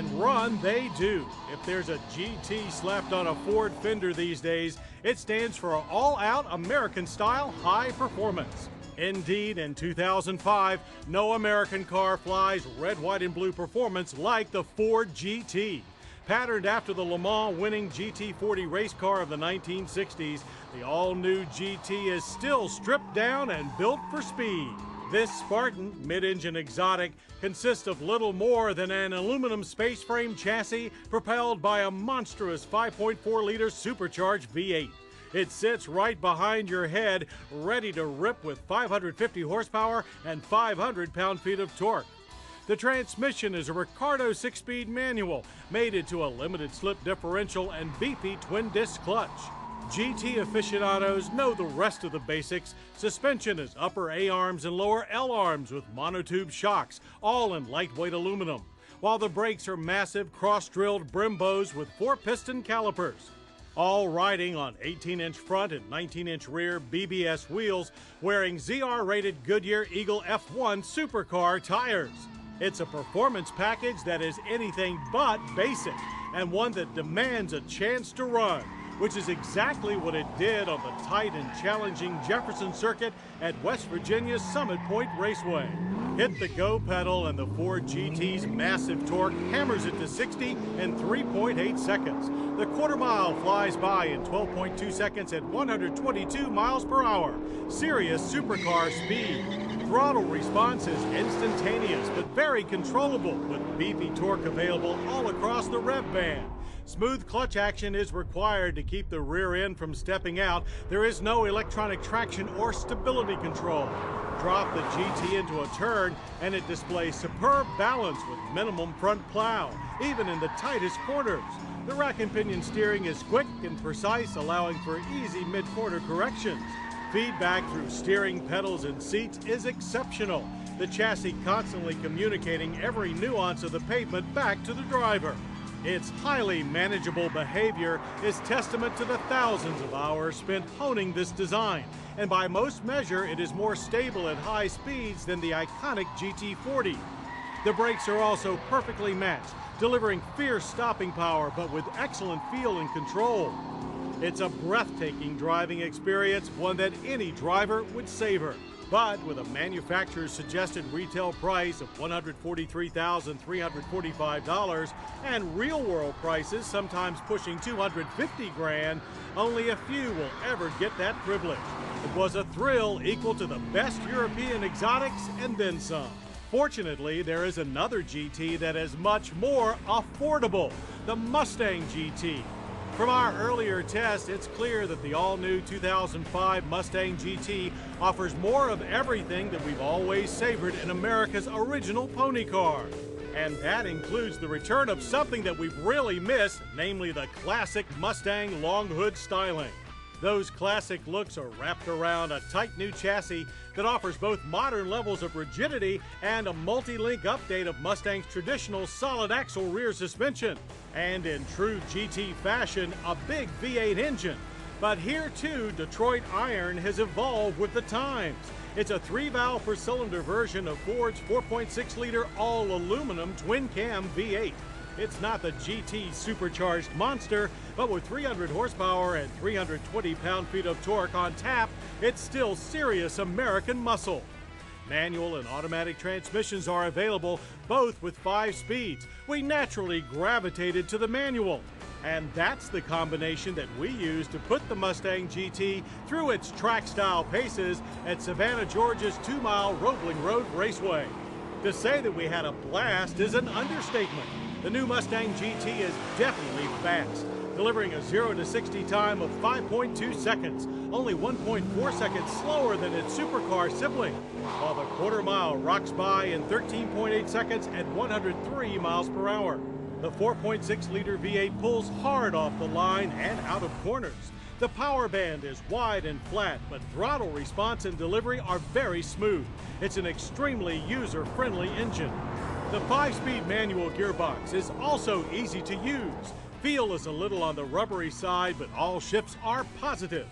and run they do. If there's a GT slapped on a Ford fender these days, it stands for all-out American-style high performance. Indeed, in 2005, no American car flies red, white, and blue performance like the Ford GT. Patterned after the Le Mans winning GT40 race car of the 1960s, the all-new GT is still stripped down and built for speed. This Spartan mid-engine exotic consists of little more than an aluminum space frame chassis propelled by a monstrous 5.4-liter supercharged V8. It sits right behind your head, ready to rip with 550 horsepower and 500 pound-feet of torque. The transmission is a Ricardo 6-speed manual mated to a limited slip differential and beefy twin-disc clutch. GT aficionados know the rest of the basics. Suspension is upper A-arms and lower L-arms with monotube shocks, all in lightweight aluminum, while the brakes are massive cross-drilled Brembos with 4-piston calipers. All riding on 18-inch front and 19-inch rear BBS wheels, wearing ZR-rated Goodyear Eagle F1 supercar tires. It's a performance package that is anything but basic, and one that demands a chance to run, which is exactly what it did on the tight and challenging Jefferson Circuit at West Virginia's Summit Point Raceway. Hit the go pedal and the Ford GT's massive torque hammers it to 60 in 3.8 seconds. The quarter mile flies by in 12.2 seconds at 122 miles per hour. Serious supercar speed. Throttle response is instantaneous but very controllable, with beefy torque available all across the rev band. Smooth clutch action is required to keep the rear end from stepping out. There is no electronic traction or stability control. Drop the GT into a turn and it displays superb balance with minimum front plow, even in the tightest corners. The rack and pinion steering is quick and precise, allowing for easy mid-quarter corrections. Feedback through steering, pedals, and seats is exceptional. The chassis constantly communicating every nuance of the pavement back to the driver. Its highly manageable behavior is testament to the thousands of hours spent honing this design, and by most measure it is more stable at high speeds than the iconic GT40. The brakes are also perfectly matched, delivering fierce stopping power but with excellent feel and control. It's a breathtaking driving experience, one that any driver would savor. But with a manufacturer's suggested retail price of $143,345 and real-world prices sometimes pushing $250,000, only a few will ever get that privilege. It was a thrill equal to the best European exotics and then some. Fortunately, there is another GT that is much more affordable, the Mustang GT. From our earlier test, it's clear that the all-new 2005 Mustang GT offers more of everything that we've always savored in America's original pony car. And that includes the return of something that we've really missed, namely the classic Mustang long hood styling. Those classic looks are wrapped around a tight new chassis that offers both modern levels of rigidity and a multi-link update of Mustang's traditional solid axle rear suspension. And in true GT fashion, a big V8 engine. But here too, Detroit iron has evolved with the times. It's a 3-valve per cylinder version of Ford's 4.6-liter all-aluminum twin-cam V8. It's not the GT supercharged monster, but with 300 horsepower and 320 pound-feet of torque on tap, it's still serious American muscle. Manual and automatic transmissions are available, both with 5 speeds. We naturally gravitated to the manual. And that's the combination that we use to put the Mustang GT through its track-style paces at Savannah, Georgia's 2-mile Roebling Road Raceway. To say that we had a blast is an understatement. The new Mustang GT is definitely fast, delivering a 0 to 60 time of 5.2 seconds, only 1.4 seconds slower than its supercar sibling, while the quarter mile rocks by in 13.8 seconds at 103 miles per hour. The 4.6-liter V8 pulls hard off the line and out of corners. The power band is wide and flat, but throttle response and delivery are very smooth. It's an extremely user-friendly engine. The 5-speed manual gearbox is also easy to use. Feel is a little on the rubbery side, but all shifts are positive.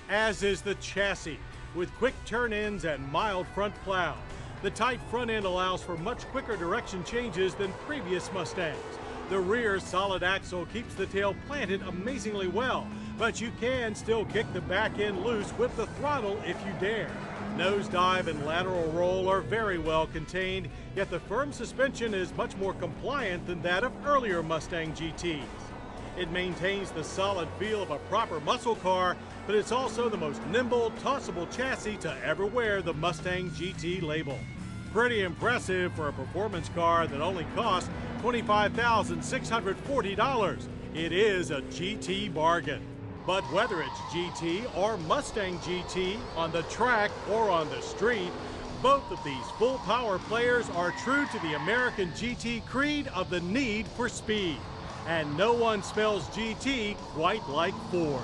As is the chassis, with quick turn-ins and mild front plow. The tight front end allows for much quicker direction changes than previous Mustangs. The rear solid axle keeps the tail planted amazingly well, but you can still kick the back end loose with the throttle if you dare. Nosedive and lateral roll are very well contained, yet the firm suspension is much more compliant than that of earlier Mustang GTs. It maintains the solid feel of a proper muscle car, but it's also the most nimble, tossable chassis to ever wear the Mustang GT label. Pretty impressive for a performance car that only costs $25,640. It is a GT bargain. But whether it's GT or Mustang GT, on the track or on the street, both of these full power players are true to the American GT creed of the need for speed. And no one spells GT quite like Ford.